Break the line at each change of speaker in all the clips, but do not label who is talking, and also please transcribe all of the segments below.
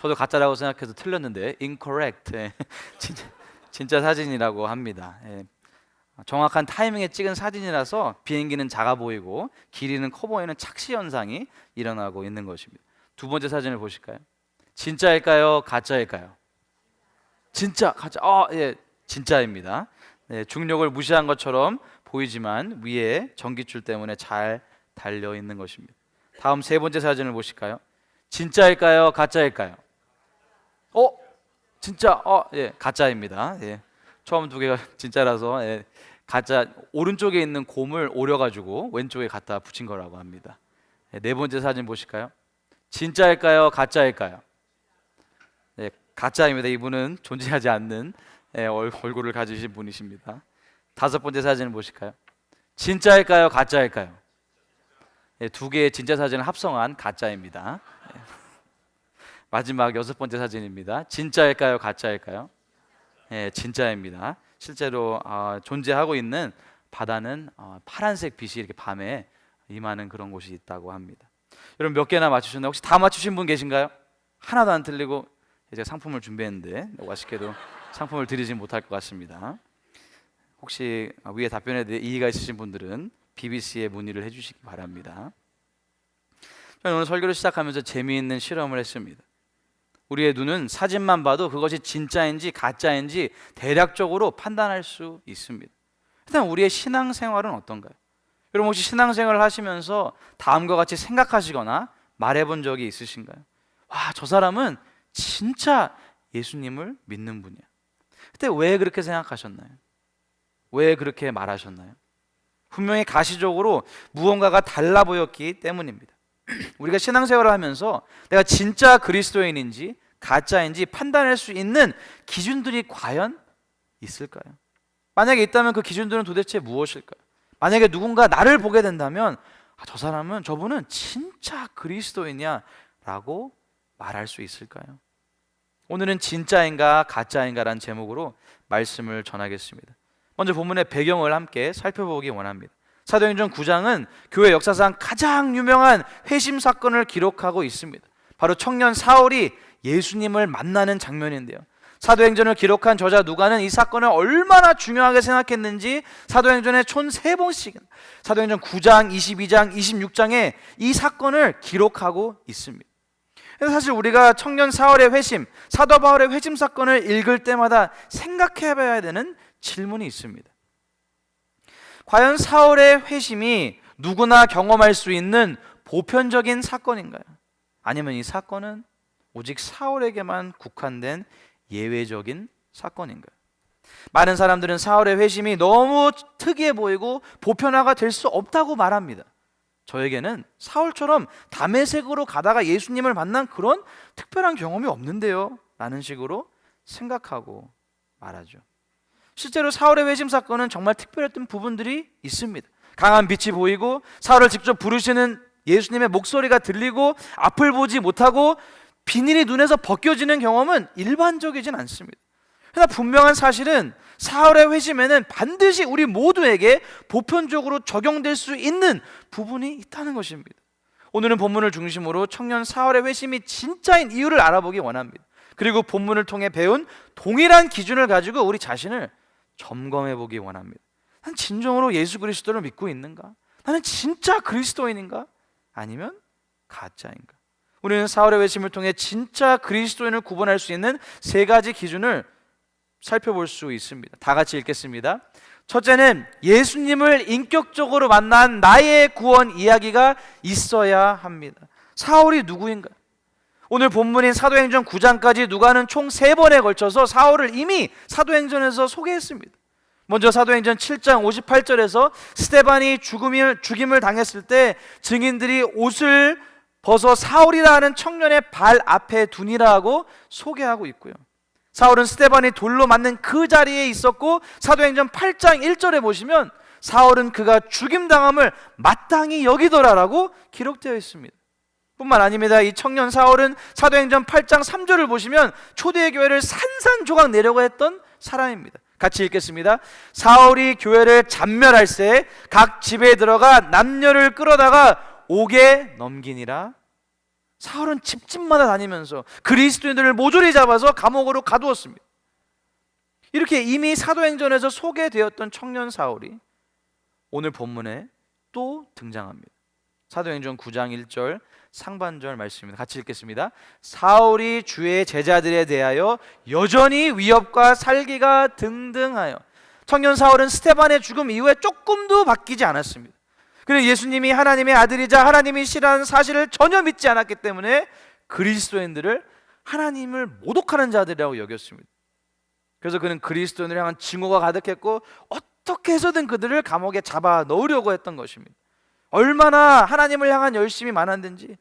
저도 가짜라고 생각해서 틀렸는데 incorrect. 예. 진짜 사진이라고 합니다. 예. 정확한 타이밍에 찍은 사진이라서 비행기는 작아 보이고 길이는 커 보이는 착시 현상이 일어나고 있는 것입니다. 두 번째 사진을 보실까요? 진짜일까요? 가짜일까요? 진짜, 가짜. 예, 진짜입니다. 네, 중력을 무시한 것처럼 보이지만 위에 전기줄 때문에 잘 달려 있는 것입니다. 다음 세 번째 사진을 보실까요? 진짜일까요? 가짜일까요? 진짜, 예, 가짜입니다. 예. 처음 두 개가 진짜라서 예, 가짜. 오른쪽에 있는 곰을 오려가지고 왼쪽에 갖다 붙인 거라고 합니다. 예, 네 번째 사진 보실까요? 진짜일까요? 가짜일까요? 예, 가짜입니다. 이분은 존재하지 않는 얼굴을 가지신 분이십니다. 다섯 번째 사진을 보실까요? 진짜일까요? 가짜일까요? 예, 두 개의 진짜 사진을 합성한 가짜입니다. 예. 마지막 여섯 번째 사진입니다. 진짜일까요? 가짜일까요? 예, 진짜입니다. 실제로 존재하고 있는 바다는 파란색 빛이 이렇게 밤에 임하는 그런 곳이 있다고 합니다. 여러분 몇 개나 맞추셨나요? 혹시 다 맞추신 분 계신가요? 하나도 안 틀리고 제가 상품을 준비했는데 아쉽게도 상품을 드리진 못할 것 같습니다. 혹시 위에 답변에 대해 이의가 있으신 분들은 BBC에 문의를 해주시기 바랍니다. 저는 오늘 설교를 시작하면서 재미있는 실험을 했습니다. 우리의 눈은 사진만 봐도 그것이 진짜인지 가짜인지 대략적으로 판단할 수 있습니다. 일단 우리의 신앙생활은 어떤가요? 여러분 혹시 신앙생활을 하시면서 다음과 같이 생각하시거나 말해본 적이 있으신가요? 와, 저 사람은 진짜 예수님을 믿는 분이야. 그때 왜 그렇게 생각하셨나요? 왜 그렇게 말하셨나요? 분명히 가시적으로 무언가가 달라 보였기 때문입니다. 우리가 신앙생활을 하면서 내가 진짜 그리스도인인지 가짜인지 판단할 수 있는 기준들이 과연 있을까요? 만약에 있다면 그 기준들은 도대체 무엇일까요? 만약에 누군가 나를 보게 된다면 저분은 진짜 그리스도인이야 라고 말할 수 있을까요? 오늘은 진짜인가 가짜인가라는 제목으로 말씀을 전하겠습니다. 먼저 본문의 배경을 함께 살펴보기 원합니다. 사도행전 9장은 교회 역사상 가장 유명한 회심 사건을 기록하고 있습니다. 바로 청년 사울이 예수님을 만나는 장면인데요. 사도행전을 기록한 저자 누가는 이 사건을 얼마나 중요하게 생각했는지 사도행전에 총 3번씩은 사도행전 9장, 22장, 26장에 이 사건을 기록하고 있습니다. 그래서 사실 우리가 청년 사울의 회심, 사도 바울의 회심 사건을 읽을 때마다 생각해 봐야 되는 질문이 있습니다. 과연 사울의 회심이 누구나 경험할 수 있는 보편적인 사건인가요? 아니면 이 사건은 오직 사울에게만 국한된 예외적인 사건인가요? 많은 사람들은 사울의 회심이 너무 특이해 보이고 보편화가 될 수 없다고 말합니다. 저에게는 사울처럼 다메섹으로 가다가 예수님을 만난 그런 특별한 경험이 없는데요 라는 식으로 생각하고 말하죠. 실제로 사울의 회심 사건은 정말 특별했던 부분들이 있습니다. 강한 빛이 보이고 사울을 직접 부르시는 예수님의 목소리가 들리고 앞을 보지 못하고 비닐이 눈에서 벗겨지는 경험은 일반적이진 않습니다. 그러나 분명한 사실은 사울의 회심에는 반드시 우리 모두에게 보편적으로 적용될 수 있는 부분이 있다는 것입니다. 오늘은 본문을 중심으로 청년 사울의 회심이 진짜인 이유를 알아보기 원합니다. 그리고 본문을 통해 배운 동일한 기준을 가지고 우리 자신을 점검해 보기 원합니다. 난 진정으로 예수 그리스도를 믿고 있는가? 나는 진짜 그리스도인인가? 아니면 가짜인가? 우리는 사울의 회심을 통해 진짜 그리스도인을 구분할 수 있는 3가지 기준을 살펴볼 수 있습니다. 다 같이 읽겠습니다. 첫째는 예수님을 인격적으로 만난 나의 구원 이야기가 있어야 합니다. 사울이 누구인가? 오늘 본문인 사도행전 9장까지 누가는 총 3번에 걸쳐서 사울을 이미 사도행전에서 소개했습니다. 먼저 사도행전 7장 58절에서 스데반이 죽임을 당했을 때 증인들이 옷을 벗어 사울이라 하는 청년의 발 앞에 두니라 하고 소개하고 있고요. 사울은 스데반이 돌로 맞는 그 자리에 있었고 사도행전 8장 1절에 보시면 사울은 그가 죽임당함을 마땅히 여기더라라고 기록되어 있습니다. 뿐만 아닙니다. 이 청년 사울은 사도행전 8장 3절을 보시면 초대의 교회를 산산조각 내려고 했던 사람입니다. 같이 읽겠습니다. 사울이 교회를 잔멸할새 각 집에 들어가 남녀를 끌어다가 옥에 넘기니라. 사울은 집집마다 다니면서 그리스도인들을 모조리 잡아서 감옥으로 가두었습니다. 이렇게 이미 사도행전에서 소개되었던 청년 사울이 오늘 본문에 또 등장합니다. 사도행전 9장 1절 상반절 말씀입니다. 같이 읽겠습니다. 사울이 주의 제자들에 대하여 여전히 위협과 살기가 등등하여. 청년 사울은 스데반의 죽음 이후에 조금도 바뀌지 않았습니다. 그는 예수님이 하나님의 아들이자 하나님이 시라는 사실을 전혀 믿지 않았기 때문에 그리스도인들을 하나님을 모독하는 자들이라고 여겼습니다. 그래서 그는 그리스도인을 향한 증오가 가득했고 어떻게 해서든 그들을 감옥에 잡아 넣으려고 했던 것입니다. 얼마나 하나님을 향한 열심이 많았는지,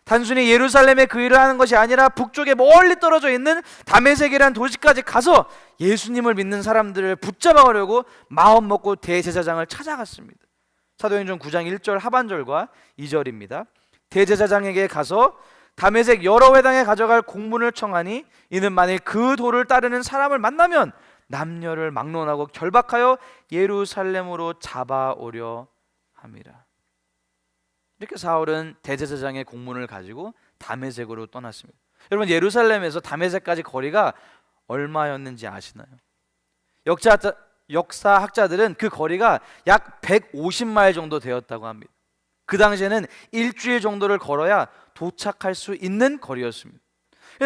단순히 예루살렘에 그 일을 하는 것이 아니라 북쪽에 멀리 떨어져 있는 다메섹이라는 도시까지 가서 예수님을 믿는 사람들을 붙잡아오려고 마음 먹고 대제사장을 찾아갔습니다. 사도행전 9장 1절 하반절과 2절입니다. 대제사장에게 가서 다메섹 여러 회당에 가져갈 공문을 청하니 이는 만일 그 도를 따르는 사람을 만나면 남녀를 막론하고 결박하여 예루살렘으로 잡아오려 함이라. 이렇게 사울은 대제사장의 공문을 가지고 다메섹으로 떠났습니다. 여러분, 예루살렘에서 다메섹까지 거리가 얼마였는지 아시나요? 역사학자들은 그 거리가 약 150마일 정도 되었다고 합니다. 그 당시에는 일주일 정도를 걸어야 도착할 수 있는 거리였습니다.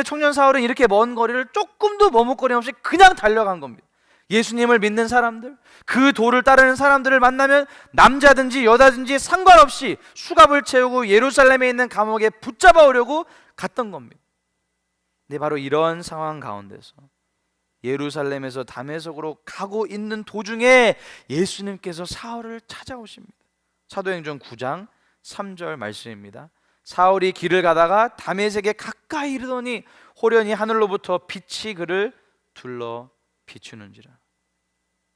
청년 사울은 이렇게 먼 거리를 조금도 머뭇거림 없이 그냥 달려간 겁니다. 예수님을 믿는 사람들, 그 도를 따르는 사람들을 만나면 남자든지 여자든지 상관없이 수갑을 채우고 예루살렘에 있는 감옥에 붙잡아 오려고 갔던 겁니다. 근데 바로 이런 상황 가운데서 예루살렘에서 다메섹으로 가고 있는 도중에 예수님께서 사울을 찾아오십니다. 사도행전 9장 3절 말씀입니다. 사울이 길을 가다가 다메섹에 가까이 이르더니 호련히 하늘로부터 빛이 그를 둘러 비추는지라.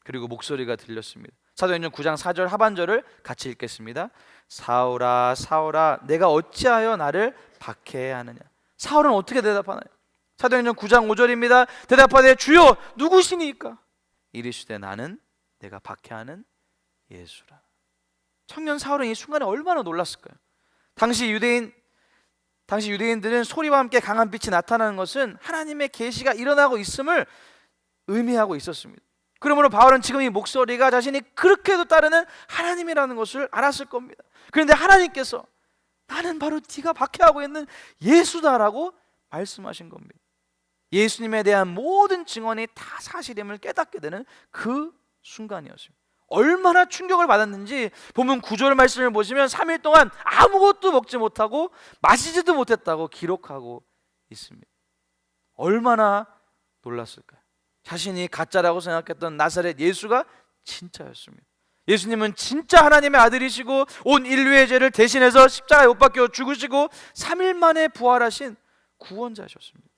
그리고 목소리가 들렸습니다. 사도행전 9장 4절 하반절을 같이 읽겠습니다. 사울아 사울아 내가 어찌하여 나를 박해하느냐. 사울은 어떻게 대답하나요? 사도행전 9장 5절입니다. 대답하되 주여 누구시니까? 이르시되 나는 내가 박해하는 예수라. 청년 사울은 이 순간에 얼마나 놀랐을까요? 당시 유대인들은 소리와 함께 강한 빛이 나타나는 것은 하나님의 계시가 일어나고 있음을 의미하고 있었습니다. 그러므로 바울은 지금 이 목소리가 자신이 그렇게도 따르는 하나님이라는 것을 알았을 겁니다. 그런데 하나님께서 나는 바로 네가 박해하고 있는 예수다라고 말씀하신 겁니다. 예수님에 대한 모든 증언이 다 사실임을 깨닫게 되는 그 순간이었습니다. 얼마나 충격을 받았는지 본문 9절 말씀을 보시면 3일 동안 아무것도 먹지 못하고 마시지도 못했다고 기록하고 있습니다. 얼마나 놀랐을까요? 자신이 가짜라고 생각했던 나사렛 예수가 진짜였습니다. 예수님은 진짜 하나님의 아들이시고 온 인류의 죄를 대신해서 십자가에 못 박혀 죽으시고 3일 만에 부활하신 구원자셨습니다.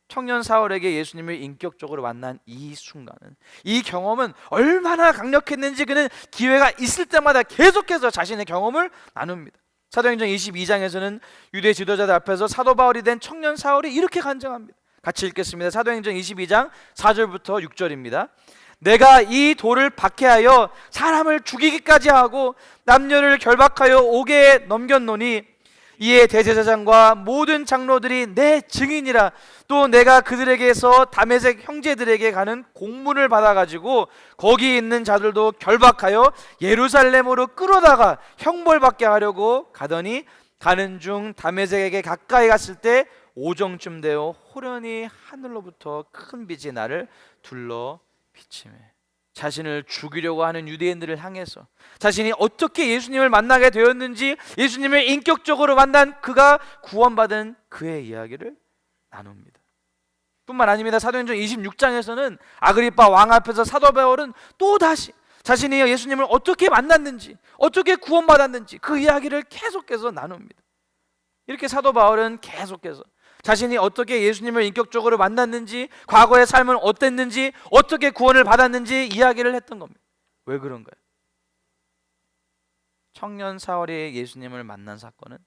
청년 사울에게 예수님을 인격적으로 만난 이 순간은, 이 경험은 얼마나 강력했는지 그는 기회가 있을 때마다 계속해서 자신의 경험을 나눕니다. 사도행전 22장에서는 유대 지도자들 앞에서 사도 바울이 된 청년 사울이 이렇게 간증합니다. 같이 읽겠습니다. 사도행전 22장 4절부터 6절입니다. 내가 이 돌을 박해하여 사람을 죽이기까지 하고 남녀를 결박하여 옥에 넘겼노니 이에 대제사장과 모든 장로들이 내 증인이라. 또 내가 그들에게서 다메섹 형제들에게 가는 공문을 받아가지고 거기 있는 자들도 결박하여 예루살렘으로 끌어다가 형벌받게 하려고 가더니 가는 중 다메섹에게 가까이 갔을 때 오정쯤 되어 호련히 하늘로부터 큰 빛이 나를 둘러 비치매. 자신을 죽이려고 하는 유대인들을 향해서 자신이 어떻게 예수님을 만나게 되었는지, 예수님을 인격적으로 만난 그가 구원받은 그의 이야기를 나눕니다. 뿐만 아닙니다. 사도행전 26장에서는 아그리파 왕 앞에서 사도 바울은 또다시 자신이 예수님을 어떻게 만났는지, 어떻게 구원받았는지 그 이야기를 계속해서 나눕니다. 이렇게 사도 바울은 계속해서 자신이 어떻게 예수님을 인격적으로 만났는지, 과거의 삶은 어땠는지, 어떻게 구원을 받았는지 이야기를 했던 겁니다. 왜 그런가요? 청년 사울이 예수님을 만난 사건은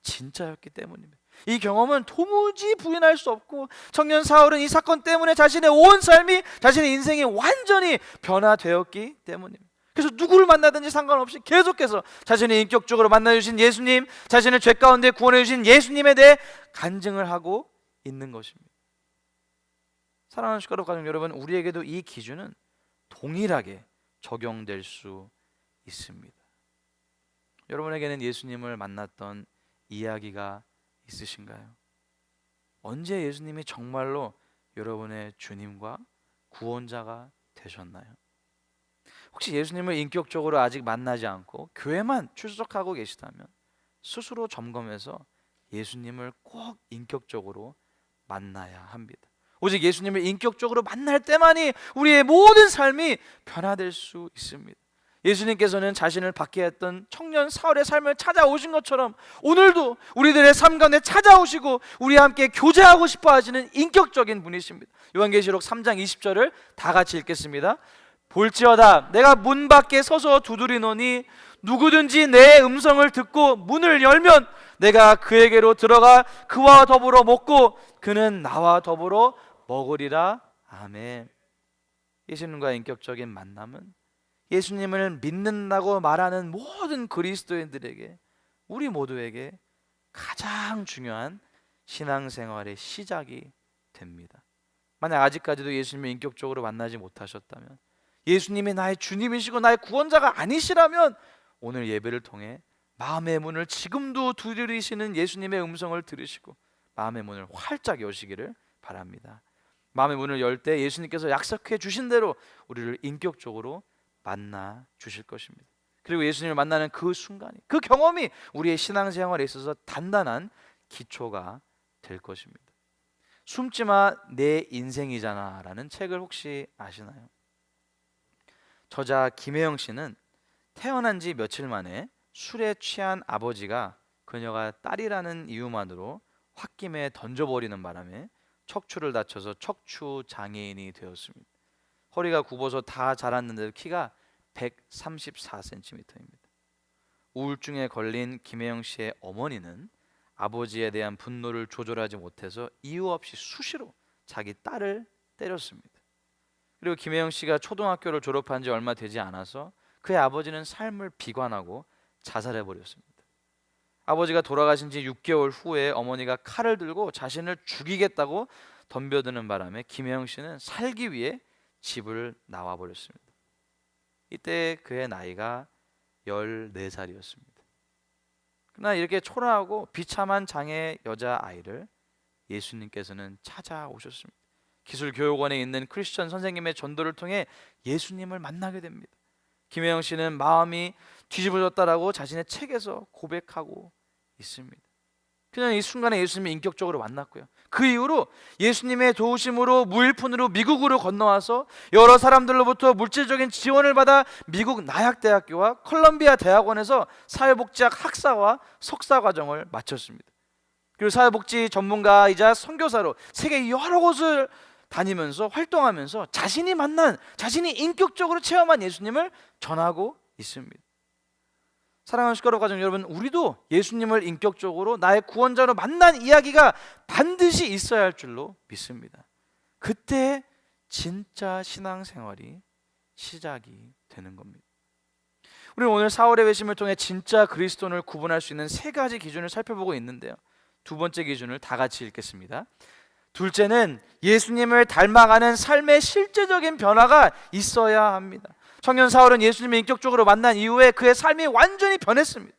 진짜였기 때문입니다. 이 경험은 도무지 부인할 수 없고, 청년 사울은 이 사건 때문에 자신의 온 삶이, 자신의 인생이 완전히 변화되었기 때문입니다. 그래서 누구를 만나든지 상관없이 계속해서 자신을 인격적으로 만나주신 예수님, 자신을 죄 가운데 구원해 주신 예수님에 대해 간증을 하고 있는 것입니다. 사랑하는 시카로 가족 여러분, 우리에게도 이 기준은 동일하게 적용될 수 있습니다. 여러분에게는 예수님을 만났던 이야기가 있으신가요? 언제 예수님이 정말로 여러분의 주님과 구원자가 되셨나요? 혹시 예수님을 인격적으로 아직 만나지 않고 교회만 출석하고 계시다면 스스로 점검해서 예수님을 꼭 인격적으로 만나야 합니다. 오직 예수님을 인격적으로 만날 때만이 우리의 모든 삶이 변화될 수 있습니다. 예수님께서는 자신을 받게 했던 청년 사울의 삶을 찾아오신 것처럼 오늘도 우리들의 삶 가운데 찾아오시고 우리와 함께 교제하고 싶어 하시는 인격적인 분이십니다. 요한계시록 3장 20절을 다 같이 읽겠습니다. 볼지어다 내가 문 밖에 서서 두드리노니 누구든지 내 음성을 듣고 문을 열면 내가 그에게로 들어가 그와 더불어 먹고 그는 나와 더불어 먹으리라. 아멘. 예수님과의 인격적인 만남은 예수님을 믿는다고 말하는 모든 그리스도인들에게, 우리 모두에게 가장 중요한 신앙생활의 시작이 됩니다. 만약 아직까지도 예수님을 인격적으로 만나지 못하셨다면, 예수님이 나의 주님이시고 나의 구원자가 아니시라면 오늘 예배를 통해 마음의 문을 지금도 두드리시는 예수님의 음성을 들으시고 마음의 문을 활짝 여시기를 바랍니다. 마음의 문을 열 때 예수님께서 약속해 주신 대로 우리를 인격적으로 만나 주실 것입니다. 그리고 예수님을 만나는 그 순간이, 그 경험이 우리의 신앙생활에 있어서 단단한 기초가 될 것입니다. 숨지마 내 인생이잖아 라는 책을 혹시 아시나요? 저자 김혜영 씨는 태어난 지 며칠 만에 술에 취한 아버지가 그녀가 딸이라는 이유만으로 홧김에 던져버리는 바람에 척추를 다쳐서 척추 장애인이 되었습니다. 허리가 굽어서 다 자랐는데도 키가 134cm입니다. 우울증에 걸린 김혜영 씨의 어머니는 아버지에 대한 분노를 조절하지 못해서 이유 없이 수시로 자기 딸을 때렸습니다. 그리고 김혜영 씨가 초등학교를 졸업한 지 얼마 되지 않아서 그의 아버지는 삶을 비관하고 자살해버렸습니다. 아버지가 돌아가신 지 6개월 후에 어머니가 칼을 들고 자신을 죽이겠다고 덤벼드는 바람에 김혜영 씨는 살기 위해 집을 나와버렸습니다. 이때 그의 나이가 14살이었습니다. 그러나 이렇게 초라하고 비참한 장애의 여자아이를 예수님께서는 찾아오셨습니다. 기술교육원에 있는 크리스천 선생님의 전도를 통해 예수님을 만나게 됩니다. 김혜영 씨는 마음이 뒤집어졌다라고 자신의 책에서 고백하고 있습니다. 그냥 이 순간에 예수님을 인격적으로 만났고요. 그 이후로 예수님의 도우심으로 무일푼으로 미국으로 건너와서 여러 사람들로부터 물질적인 지원을 받아 미국 나약대학교와 컬럼비아 대학원에서 사회복지학 학사와 석사 과정을 마쳤습니다. 그리고 사회복지 전문가이자 선교사로 세계 여러 곳을 다니면서 활동하면서 자신이 만난, 자신이 인격적으로 체험한 예수님을 전하고 있습니다. 사랑하는 시카로 가족 여러분, 우리도 예수님을 인격적으로 나의 구원자로 만난 이야기가 반드시 있어야 할 줄로 믿습니다. 그때 진짜 신앙생활이 시작이 되는 겁니다. 우리는 오늘 사울의 회심을 통해 진짜 그리스도인을 구분할 수 있는 세 가지 기준을 살펴보고 있는데요. 두 번째 기준을 다 같이 읽겠습니다. 둘째는 예수님을 닮아가는 삶의 실제적인 변화가 있어야 합니다. 청년 사울은 예수님을 인격적으로 만난 이후에 그의 삶이 완전히 변했습니다.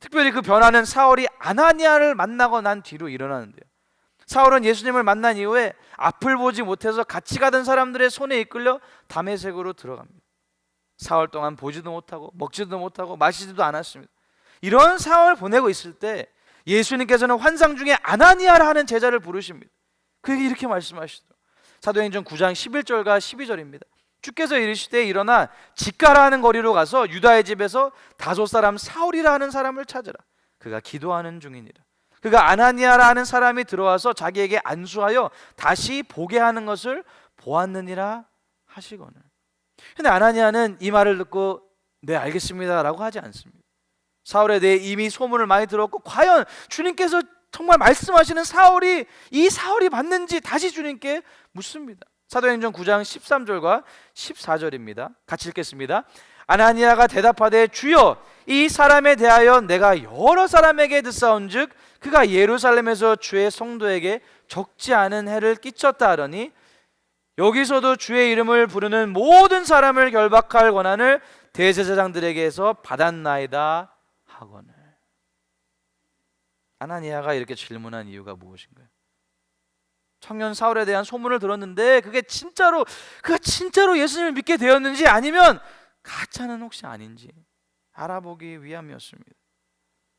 특별히 그 변화는 사울이 아나니아를 만나고 난 뒤로 일어나는데요. 사울은 예수님을 만난 이후에 앞을 보지 못해서 같이 가던 사람들의 손에 이끌려 다메섹으로 들어갑니다. 사흘 동안 보지도 못하고 먹지도 못하고 마시지도 않았습니다. 이런 사흘을 보내고 있을 때 예수님께서는 환상 중에 아나니아라 하는 제자를 부르십니다. 그에게 이렇게 말씀하시더라고요. 사도행전 9장 11절과 12절입니다. 주께서 이르시되 일어나 직가라 하는 거리로 가서 유다의 집에서 다소 사람 사울이라 하는 사람을 찾으라. 그가 기도하는 중이니라. 그가 아나니아라 하는 사람이 들어와서 자기에게 안수하여 다시 보게 하는 것을 보았느니라 하시거늘. 근데 아나니아는 이 말을 듣고 네 알겠습니다 라고 하지 않습니다. 사울에 대해 이미 소문을 많이 들었고 과연 주님께서 정말 말씀하시는 사울이 이 사울이 맞는지 다시 주님께 묻습니다. 사도행전 9장 13절과 14절입니다. 같이 읽겠습니다. 아나니아가 대답하되 주여 이 사람에 대하여 내가 여러 사람에게 듣사온즉 그가 예루살렘에서 주의 성도에게 적지 않은 해를 끼쳤다 하더니 여기서도 주의 이름을 부르는 모든 사람을 결박할 권한을 대제사장들에게서 받았나이다 하거늘. 아나니아가 이렇게 질문한 이유가 무엇인가요? 청년 사울에 대한 소문을 들었는데 그가 진짜로 예수님을 믿게 되었는지 아니면 가짜는 혹시 아닌지 알아보기 위함이었습니다.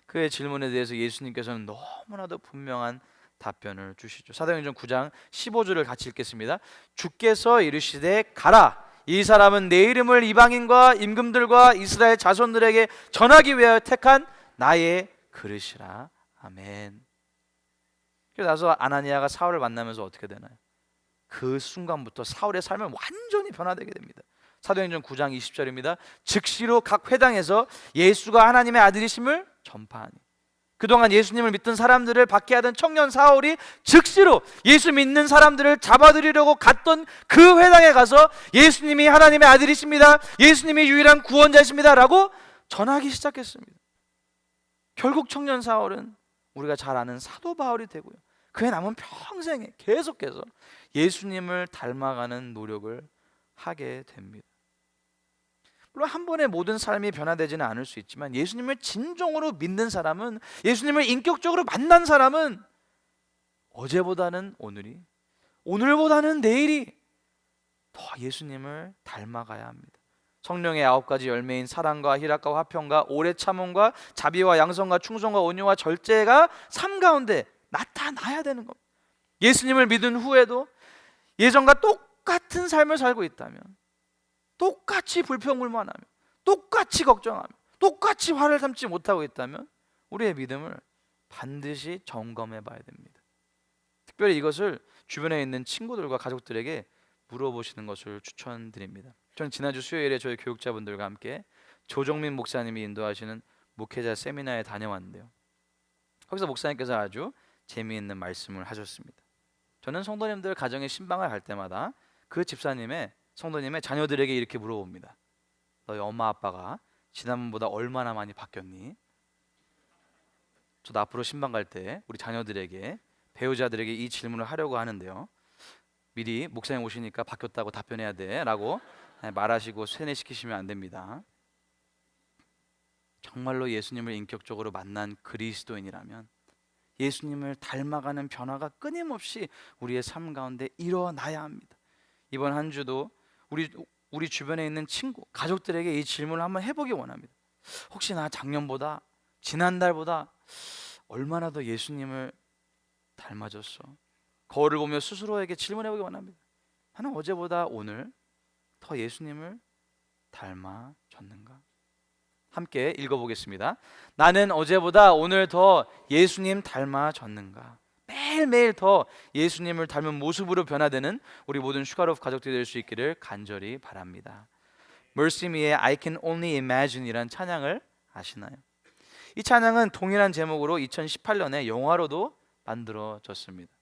그의 질문에 대해서 예수님께서는 너무나도 분명한 답변을 주시죠. 사도행전 9장 15절을 같이 읽겠습니다. 주께서 이르시되 가라, 이 사람은 내 이름을 이방인과 임금들과 이스라엘 자손들에게 전하기 위하여 택한 나의 그릇이라. 아멘. 그래서 아나니아가 사울을 만나면서 어떻게 되나요? 그 순간부터 사울의 삶은 완전히 변화되게 됩니다. 사도행전 9장 20절입니다. 즉시로 각 회당에서 예수가 하나님의 아들이심을 전파하니. 그동안 예수님을 믿던 사람들을 박해하던 청년 사울이 즉시로 예수 믿는 사람들을 잡아들이려고 갔던 그 회당에 가서 예수님이 하나님의 아들이십니다, 예수님이 유일한 구원자이십니다 라고 전하기 시작했습니다. 결국 청년 사울은 우리가 잘 아는 사도 바울이 되고요, 그의 남은 평생에 계속해서 예수님을 닮아가는 노력을 하게 됩니다. 물론 한 번에 모든 삶이 변화되지는 않을 수 있지만 예수님을 진정으로 믿는 사람은, 예수님을 인격적으로 만난 사람은 어제보다는 오늘이, 오늘보다는 내일이 더 예수님을 닮아가야 합니다. 성령의 9가지 열매인 사랑과 희락과 화평과 오래 참음과 자비와 양선과 충성과 온유와 절제가 삶 가운데 나타나야 되는 겁니다. 예수님을 믿은 후에도 예전과 똑같은 삶을 살고 있다면, 똑같이 불평불만하며 똑같이 걱정하며 똑같이 화를 참지 못하고 있다면 우리의 믿음을 반드시 점검해 봐야 됩니다. 특별히 이것을 주변에 있는 친구들과 가족들에게 물어보시는 것을 추천드립니다. 저는 지난주 수요일에 저희 교육자분들과 함께 조정민 목사님이 인도하시는 목회자 세미나에 다녀왔는데요, 거기서 목사님께서 아주 재미있는 말씀을 하셨습니다. 저는 성도님들 가정에 신방을 갈 때마다 그 집사님의 성도님의 자녀들에게 이렇게 물어봅니다. 너희 엄마 아빠가 지난번보다 얼마나 많이 바뀌었니? 저도 앞으로 신방 갈 때 우리 자녀들에게, 배우자들에게 이 질문을 하려고 하는데요, 미리 목사님 오시니까 바뀌었다고 답변해야 돼 라고 말하시고 세뇌시키시면 안 됩니다. 정말로 예수님을 인격적으로 만난 그리스도인이라면 예수님을 닮아가는 변화가 끊임없이 우리의 삶 가운데 일어나야 합니다. 이번 한 주도 우리 주변에 있는 친구, 가족들에게 이 질문을 한번 해보기 원합니다. 혹시 나 작년보다, 지난달보다 얼마나 더 예수님을 닮아졌어? 거울을 보며 스스로에게 질문해보기 원합니다. 나는 어제보다 오늘 더 예수님을 닮아졌는가? 함께 읽어보겠습니다. 나는 어제보다 오늘 더 예수님 닮아졌는가? 매일매일 더 예수님을 닮은 모습으로 변화되는 우리 모든 슈가로프 가족들이 될 수 있기를 간절히 바랍니다. 멀시미의 I Can Only Imagine이란 찬양을 아시나요? 이 찬양은 동일한 제목으로 2018년에 영화로도 만들어졌습니다.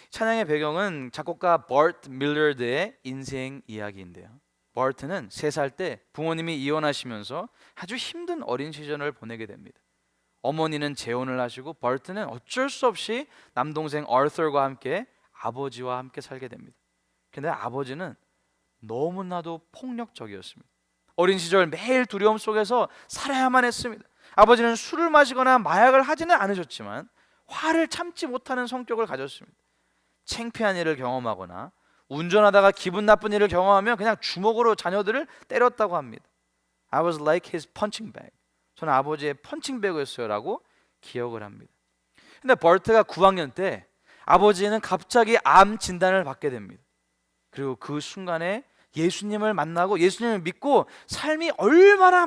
찬양의 배경은 작곡가 버트 밀러드의 인생 이야기인데요, 버트는 3살 때 부모님이 이혼하시면서 아주 힘든 어린 시절을 보내게 됩니다. 어머니는 재혼을 하시고 버트는 어쩔 수 없이 남동생 아서와 함께 아버지와 함께 살게 됩니다. 근데 아버지는 너무나도 폭력적이었습니다. 어린 시절 매일 두려움 속에서 살아야만 했습니다. 아버지는 술을 마시거나 마약을 하지는 않으셨지만 화를 참지 못하는 성격을 가졌습니다. 창피한 일을 경험하거나 운전하다가 기분 나쁜 일을 경험하면 그냥 주먹으로 자녀들을 때렸다고 합니다. I was like his punching bag. 저는 아버지의 펀칭백이었어요 라고 기억을 합니다. 근데 버트가 9학년 때 아버지는 갑자기 암 진단을 받게 됩니다. 그리고 그 순간에 예수님을 만나고 예수님을 믿고 삶이 얼마나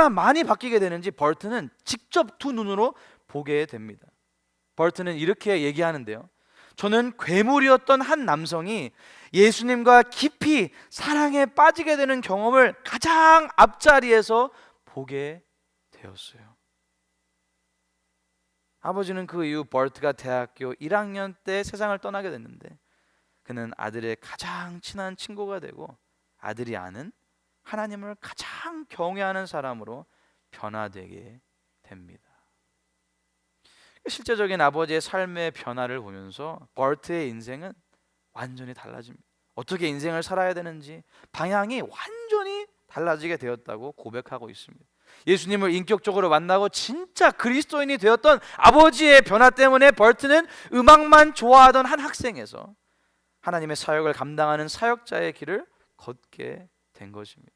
많이 바뀌게 되는지 버트는 직접 두 눈으로 보게 됩니다. 버트는 이렇게 얘기하는데요, 저는 괴물이었던 한 남성이 예수님과 깊이 사랑에 빠지게 되는 경험을 가장 앞자리에서 보게 되었어요. 아버지는 그 이후 버트가 대학교 1학년 때 세상을 떠나게 됐는데 그는 아들의 가장 친한 친구가 되고 아들이 아는 하나님을 가장 경외하는 사람으로 변화되게 됩니다. 실제적인 아버지의 삶의 변화를 보면서 버트의 인생은 완전히 달라집니다. 어떻게 인생을 살아야 되는지 방향이 완전히 달라지게 되었다고 고백하고 있습니다. 예수님을 인격적으로 만나고 진짜 그리스도인이 되었던 아버지의 변화 때문에 버트는 음악만 좋아하던 한 학생에서 하나님의 사역을 감당하는 사역자의 길을 걷게 된 것입니다.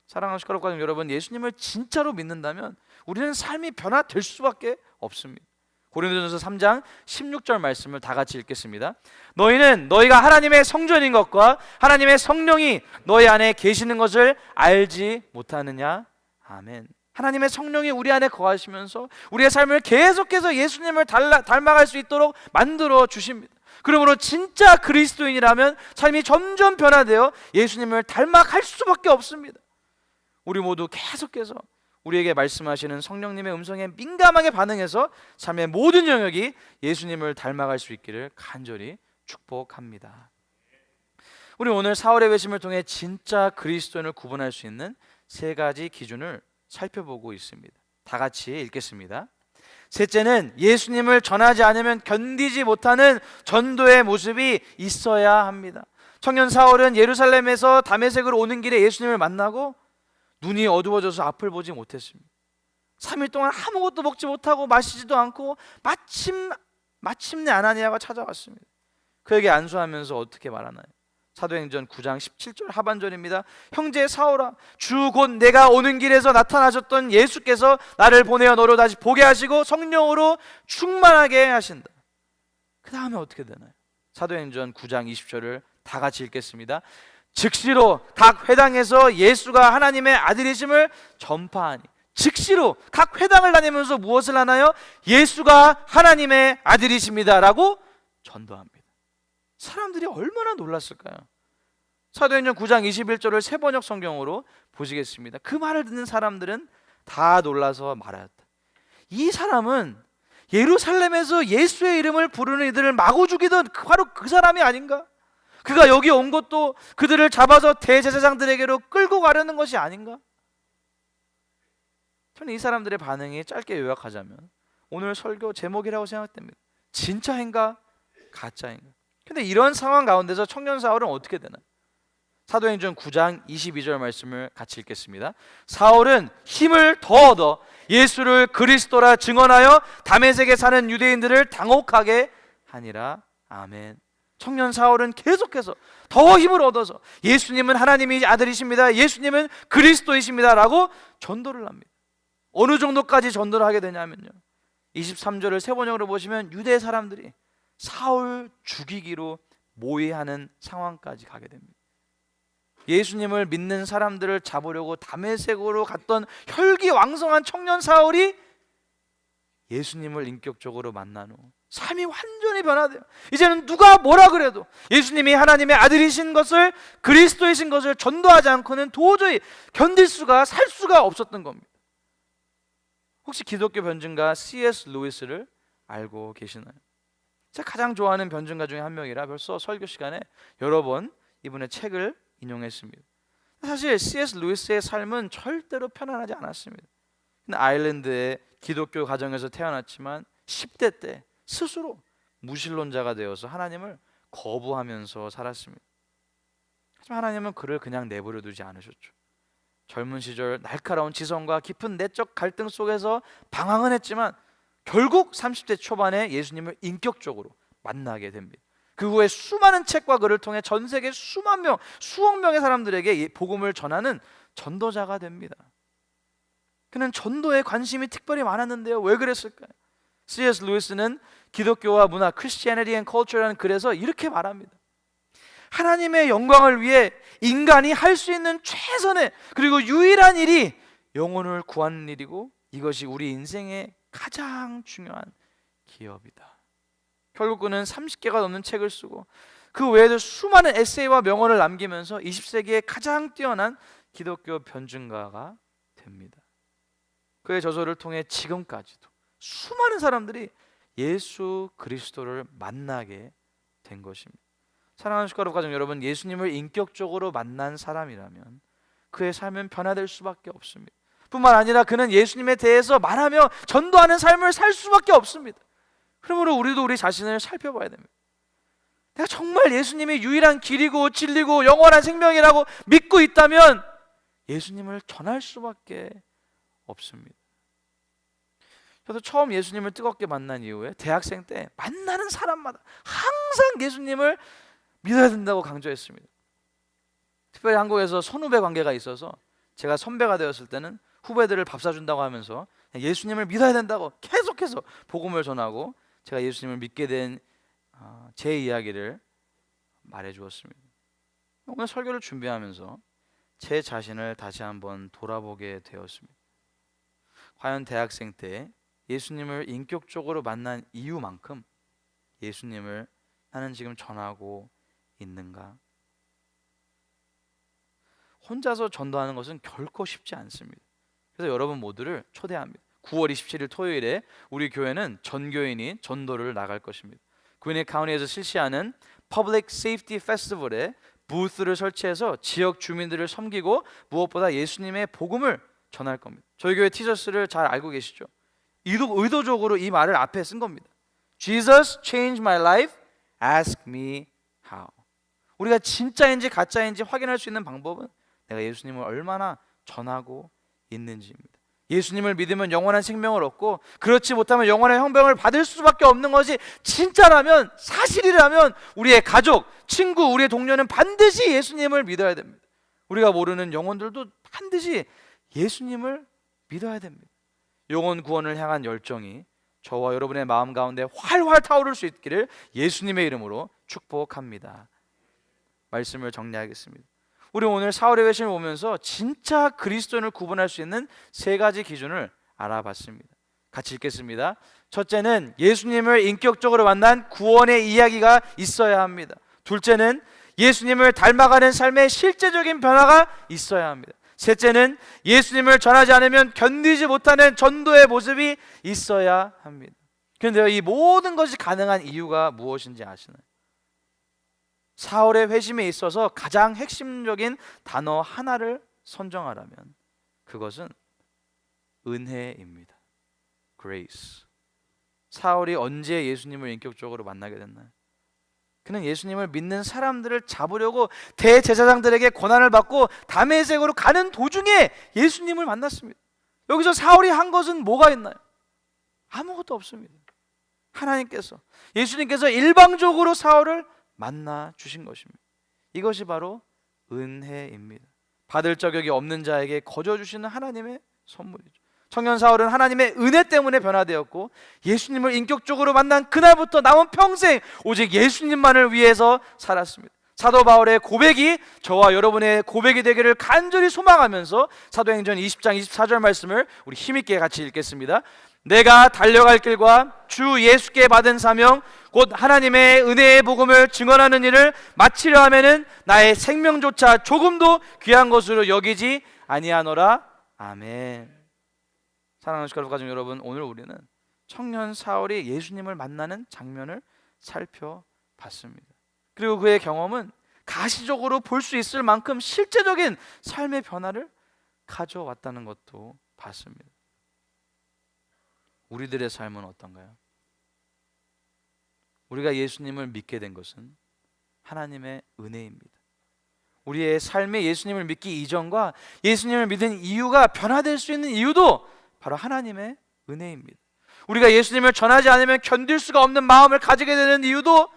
사랑하는 숟가락 가족 여러분, 예수님을 진짜로 믿는다면 우리는 삶이 변화될 수밖에 없습니다. 고린도전서 3장 16절 말씀을 다 같이 읽겠습니다. 너희는 너희가 하나님의 성전인 것과 하나님의 성령이 너희 안에 계시는 것을 알지 못하느냐? 아멘. 하나님의 성령이 우리 안에 거하시면서 우리의 삶을 계속해서 예수님을 닮아갈 수 있도록 만들어 주십니다. 그러므로 진짜 그리스도인이라면 삶이 점점 변화되어 예수님을 닮아갈 수밖에 없습니다. 우리 모두 계속해서 우리에게 말씀하시는 성령님의 음성에 민감하게 반응해서 삶의 모든 영역이 예수님을 닮아갈 수 있기를 간절히 축복합니다. 우리 오늘 사울의 회심을 통해 진짜 그리스도인을 구분할 수 있는 세 가지 기준을 살펴보고 있습니다. 다 같이 읽겠습니다. 셋째는 예수님을 전하지 않으면 견디지 못하는 전도의 모습이 있어야 합니다. 청년 사울은 예루살렘에서 다메섹으로 오는 길에 예수님을 만나고 눈이 어두워져서 앞을 보지 못했습니다. 3일 동안 아무것도 먹지 못하고 마시지도 않고 마침내 아나니아가 찾아왔습니다. 그에게 안수하면서 어떻게 말하나요? 사도행전 9장 17절 하반절입니다. 형제 사울아, 주 곧 내가 오는 길에서 나타나셨던 예수께서 나를 보내어 너로 다시 보게 하시고 성령으로 충만하게 하신다. 그 다음에 어떻게 되나요? 사도행전 9장 20절을 다 같이 읽겠습니다. 즉시로 각 회당에서 예수가 하나님의 아들이심을 전파하니. 즉시로 각 회당을 다니면서 무엇을 하나요? 예수가 하나님의 아들이십니다 라고 전도합니다. 사람들이 얼마나 놀랐을까요? 사도행전 9장 21절을 세번역 성경으로 보시겠습니다. 그 말을 듣는 사람들은 다 놀라서 말하였다. 이 사람은 예루살렘에서 예수의 이름을 부르는 이들을 마구 죽이던 바로 그 사람이 아닌가? 그가 여기 온 것도 그들을 잡아서 대제사장들에게로 끌고 가려는 것이 아닌가? 저는 이 사람들의 반응이 짧게 요약하자면 오늘 설교 제목이라고 생각됩니다. 진짜인가? 가짜인가? 근데 이런 상황 가운데서 청년 사울은 어떻게 되나요? 사도행전 9장 22절 말씀을 같이 읽겠습니다. 사울은 힘을 더 얻어 예수를 그리스도라 증언하여 다메섹에 사는 유대인들을 당혹하게 하니라. 아멘. 청년 사울은 계속해서 더 힘을 얻어서 예수님은 하나님의 아들이십니다, 예수님은 그리스도이십니다 라고 전도를 합니다. 어느 정도까지 전도를 하게 되냐면요, 23절을 세번역으로 보시면 유대 사람들이 사울 죽이기로 모의하는 상황까지 가게 됩니다. 예수님을 믿는 사람들을 잡으려고 다메섹으로 갔던 혈기왕성한 청년 사울이 예수님을 인격적으로 만난 후 삶이 완전히 변화돼요. 이제는 누가 뭐라 그래도 예수님이 하나님의 아들이신 것을, 그리스도이신 것을 전도하지 않고는 도저히 견딜 수가, 살 수가 없었던 겁니다. 혹시 기독교 변증가 C.S. 루이스를 알고 계시나요? 제가 가장 좋아하는 변증가 중에 한 명이라 벌써 설교 시간에 여러 번 이분의 책을 인용했습니다. 사실 C.S. 루이스의 삶은 절대로 편안하지 않았습니다. 아일랜드의 기독교 가정에서 태어났지만 10대 때 스스로 무신론자가 되어서 하나님을 거부하면서 살았습니다. 하지만 하나님은 그를 그냥 내버려 두지 않으셨죠. 젊은 시절 날카로운 지성과 깊은 내적 갈등 속에서 방황은 했지만 결국 30대 초반에 예수님을 인격적으로 만나게 됩니다. 그 후에 수많은 책과 글을 통해 전 세계 수만 명, 수억 명의 사람들에게 복음을 전하는 전도자가 됩니다. 그는 전도에 관심이 특별히 많았는데요, 왜 그랬을까요? C.S. 루이스는 기독교와 문화, Christianity and Culture라는 글에서 이렇게 말합니다. 하나님의 영광을 위해 인간이 할 수 있는 최선의 그리고 유일한 일이 영혼을 구하는 일이고 이것이 우리 인생의 가장 중요한 기업이다. 결국 그는 30개가 넘는 책을 쓰고 그 외에도 수많은 에세이와 명언을 남기면서 20세기의 가장 뛰어난 기독교 변증가가 됩니다. 그의 저서를 통해 지금까지도 수많은 사람들이 예수 그리스도를 만나게 된 것입니다. 사랑하는 숟가락 가족 여러분, 예수님을 인격적으로 만난 사람이라면 그의 삶은 변화될 수밖에 없습니다. 뿐만 아니라 그는 예수님에 대해서 말하며 전도하는 삶을 살 수밖에 없습니다. 그러므로 우리도 우리 자신을 살펴봐야 됩니다. 내가 정말 예수님이 유일한 길이고 진리고 영원한 생명이라고 믿고 있다면 예수님을 전할 수밖에 없습니다. 저도 처음 예수님을 뜨겁게 만난 이후에 대학생 때 만나는 사람마다 항상 예수님을 믿어야 된다고 강조했습니다. 특별히 한국에서 선후배 관계가 있어서 제가 선배가 되었을 때는 후배들을 밥 사준다고 하면서 예수님을 믿어야 된다고 계속해서 복음을 전하고 제가 예수님을 믿게 된 제 이야기를 말해 주었습니다. 오늘 설교를 준비하면서 제 자신을 다시 한번 돌아보게 되었습니다. 과연 대학생 때 예수님을 인격적으로 만난 이유만큼 예수님을 나는 지금 전하고 있는가? 혼자서 전도하는 것은 결코 쉽지 않습니다. 그래서 여러분 모두를 초대합니다. 9월 27일 토요일에 우리 교회는 전교인이 전도를 나갈 것입니다. 그윈의 카운티에서 실시하는 Public Safety Festival에 부스를 설치해서 지역 주민들을 섬기고 무엇보다 예수님의 복음을 전할 겁니다. 저희 교회 티셔츠를 잘 알고 계시죠? 의도적으로 이 말을 앞에 쓴 겁니다. Jesus changed my life, ask me how. 우리가 진짜인지 가짜인지 확인할 수 있는 방법은 내가 예수님을 얼마나 전하고 있는지입니다. 예수님을 믿으면 영원한 생명을 얻고 그렇지 못하면 영원한 형벌을 받을 수밖에 없는 것이 진짜라면, 사실이라면 우리의 가족, 친구, 우리의 동료는 반드시 예수님을 믿어야 됩니다. 우리가 모르는 영혼들도 반드시 예수님을 믿어야 됩니다. 영혼 구원을 향한 열정이 저와 여러분의 마음 가운데 활활 타오를 수 있기를 예수님의 이름으로 축복합니다. 말씀을 정리하겠습니다. 우리 오늘 사울의 회심을 보면서 진짜 그리스도인을 구분할 수 있는 세 가지 기준을 알아봤습니다. 같이 읽겠습니다. 첫째는 예수님을 인격적으로 만난 구원의 이야기가 있어야 합니다. 둘째는 예수님을 닮아가는 삶의 실제적인 변화가 있어야 합니다. 셋째는 예수님을 전하지 않으면 견디지 못하는 전도의 모습이 있어야 합니다. 그런데요, 이 모든 것이 가능한 이유가 무엇인지 아시나요? 사울의 회심에 있어서 가장 핵심적인 단어 하나를 선정하라면 그것은 은혜입니다. Grace. 사울이 언제 예수님을 인격적으로 만나게 됐나요? 그는 예수님을 믿는 사람들을 잡으려고 대제사장들에게 권한을 받고 다메섹으로 가는 도중에 예수님을 만났습니다. 여기서 사울이 한 것은 뭐가 있나요? 아무것도 없습니다. 예수님께서 일방적으로 사울을 만나 주신 것입니다. 이것이 바로 은혜입니다. 받을 자격이 없는 자에게 거저 주시는 하나님의 선물이죠. 청년 사울은 하나님의 은혜 때문에 변화되었고 예수님을 인격적으로 만난 그날부터 남은 평생 오직 예수님만을 위해서 살았습니다. 사도 바울의 고백이 저와 여러분의 고백이 되기를 간절히 소망하면서 사도행전 20장 24절 말씀을 우리 힘있게 같이 읽겠습니다. 내가 달려갈 길과 주 예수께 받은 사명 곧 하나님의 은혜의 복음을 증언하는 일을 마치려 하면은 나의 생명조차 조금도 귀한 것으로 여기지 아니하노라. 아멘. 사랑하는 시카르 가족 여러분, 오늘 우리는 청년 사울이 예수님을 만나는 장면을 살펴봤습니다. 그리고 그의 경험은 가시적으로 볼 수 있을 만큼 실제적인 삶의 변화를 가져왔다는 것도 봤습니다. 우리들의 삶은 어떤가요? 우리가 예수님을 믿게 된 것은 하나님의 은혜입니다. 우리의 삶에 예수님을 믿기 이전과 예수님을 믿은 이유가 변화될 수 있는 이유도 바로 하나님의 은혜입니다. 우리가 예수님을 전하지 않으면 견딜 수가 없는 마음을 가지게 되는 이유도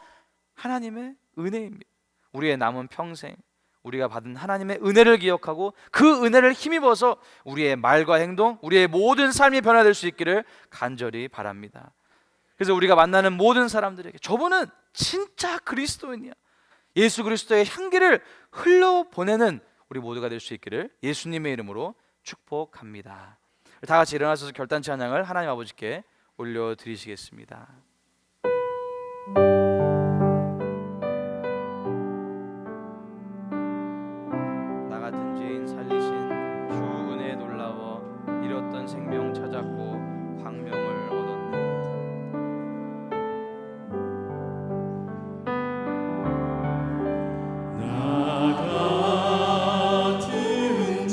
하나님의 은혜입니다. 우리의 남은 평생 우리가 받은 하나님의 은혜를 기억하고 그 은혜를 힘입어서 우리의 말과 행동, 우리의 모든 삶이 변화될 수 있기를 간절히 바랍니다. 그래서 우리가 만나는 모든 사람들에게 저분은 진짜 그리스도인이야, 예수 그리스도의 향기를 흘려보내는 우리 모두가 될 수 있기를 예수님의 이름으로 축복합니다. 다 같이 일어나서 결단 찬양을 하나님 아버지께 올려드리시겠습니다. 나 같은 죄인 살리신 주 은혜에 놀라워 잃었던 생명 찾았고 광명을 얻었네.
나 같은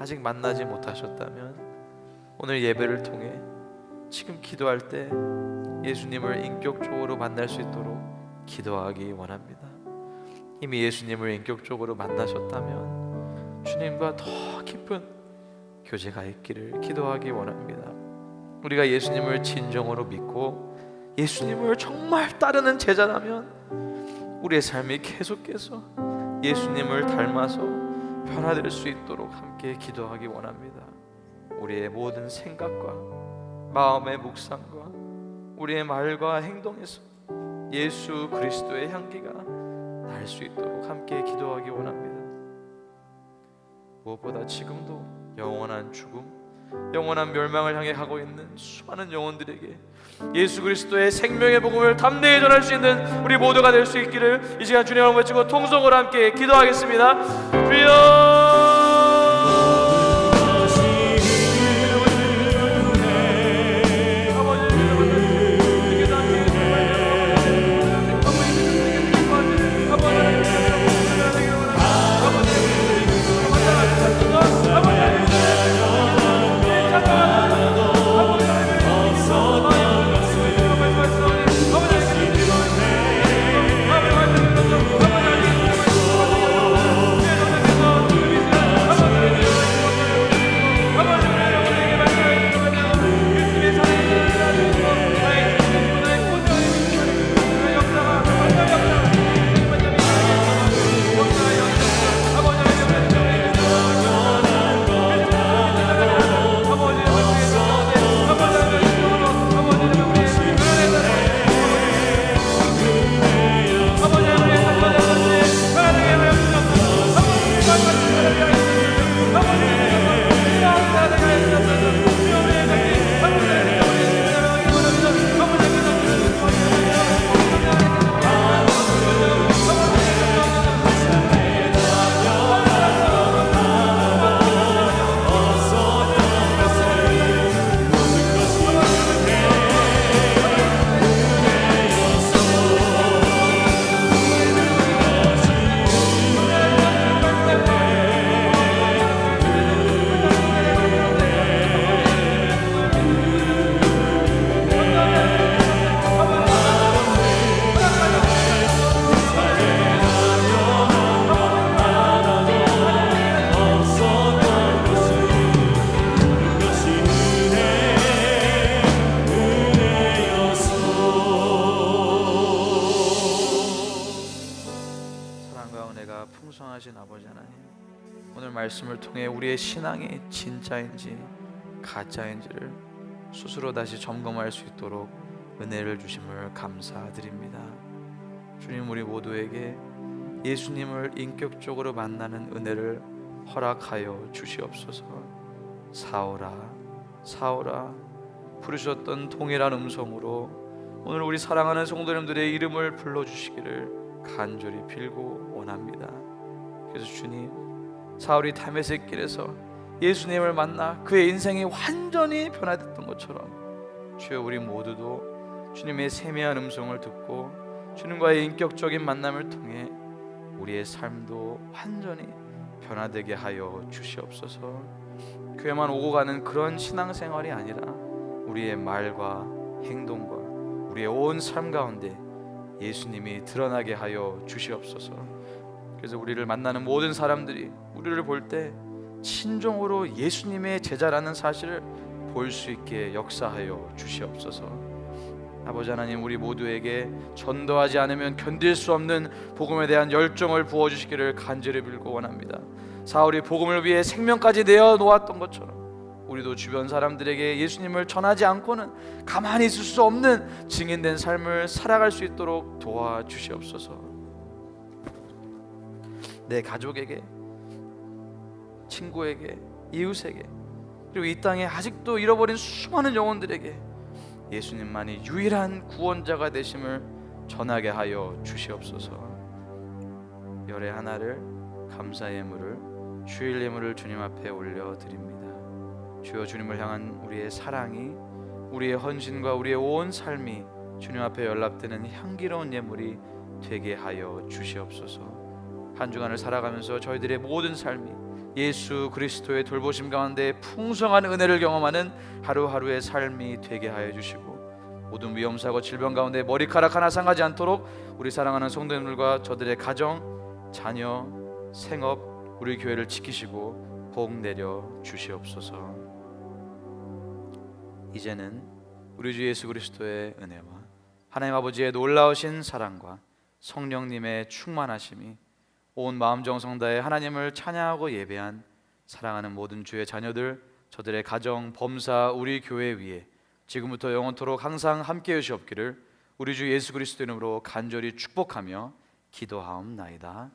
아직 만나지 못하셨다면 오늘 예배를 통해 지금 기도할 때 예수님을 인격적으로 만날 수 있도록 기도하기 원합니다. 이미 예수님을 인격적으로 만나셨다면 주님과 더 깊은 교제가 있기를 기도하기 원합니다. 우리가 예수님을 진정으로 믿고 예수님을 정말 따르는 제자라면 우리의 삶이 계속해서 예수님을 닮아서 변화될 수 있도록 함께 기도하기 원합니다. 우리의 모든 생각과 마음의 묵상과 우리의 말과 행동에서 예수 그리스도의 향기가 날 수 있도록 함께 기도하기 원합니다. 무엇보다 지금도 영원한 죽음, 영원한 멸망을 향해 가고 있는 수많은 영혼들에게 예수 그리스도의 생명의 복음을 담대히 전할 수 있는 우리 모두가 될 수 있기를 이 시간 주님을 외치고 통성으로 함께 기도하겠습니다. 주여! 풍성하신 아버지 하나님, 오늘 말씀을 통해 우리의 신앙이 진짜인지 가짜인지를 스스로 다시 점검할 수 있도록 은혜를 주심을 감사드립니다. 주님, 우리 모두에게 예수님을 인격적으로 만나는 은혜를 허락하여 주시옵소서. 사오라 사오라 부르셨던 동일한 음성으로 오늘 우리 사랑하는 성도님들의 이름을 불러주시기를 간절히 빌고 원합니다. 그래서 주님, 사울이 다메섹 길에서 예수님을 만나 그의 인생이 완전히 변화됐던 것처럼 주여, 우리 모두도 주님의 세미한 음성을 듣고 주님과의 인격적인 만남을 통해 우리의 삶도 완전히 변화되게 하여 주시옵소서. 교회만 오고 가는 그런 신앙생활이 아니라 우리의 말과 행동과 우리의 온 삶 가운데 예수님이 드러나게 하여 주시옵소서. 그래서 우리를 만나는 모든 사람들이 우리를 볼 때 친정으로 예수님의 제자라는 사실을 볼 수 있게 역사하여 주시옵소서. 아버지 하나님, 우리 모두에게 전도하지 않으면 견딜 수 없는 복음에 대한 열정을 부어주시기를 간절히 빌고 원합니다. 사울이 복음을 위해 생명까지 내어 놓았던 것처럼 우리도 주변 사람들에게 예수님을 전하지 않고는 가만히 있을 수 없는 증인된 삶을 살아갈 수 있도록 도와주시옵소서. 내 가족에게, 친구에게, 이웃에게, 그리고 이 땅에 아직도 잃어버린 수많은 영혼들에게 예수님만이 유일한 구원자가 되심을 전하게 하여 주시옵소서. 열의 하나를 감사의 예물을, 주일 예물을 주님 앞에 올려드립니다. 주여, 주님을 향한 우리의 사랑이, 우리의 헌신과 우리의 온 삶이 주님 앞에 연락되는 향기로운 예물이 되게 하여 주시옵소서. 한 주간을 살아가면서 저희들의 모든 삶이 예수 그리스도의 돌보심 가운데 풍성한 은혜를 경험하는 하루하루의 삶이 되게 하여 주시고, 모든 위험사고 질병 가운데 머리카락 하나 상하지 않도록 우리 사랑하는 성도님들과 저들의 가정, 자녀, 생업, 우리 교회를 지키시고 복 내려 주시옵소서. 이제는 우리 주 예수 그리스도의 은혜와 하나님 아버지의 놀라우신 사랑과 성령님의 충만하심이 온 마음 정성 다해 하나님을 찬양하고 예배한 사랑하는 모든 주의 자녀들, 저들의 가정, 범사, 우리 교회 위에 지금부터 영원토록 항상 함께 하시옵기를 우리 주 예수 그리스도 이름으로 간절히 축복하며 기도하옵나이다.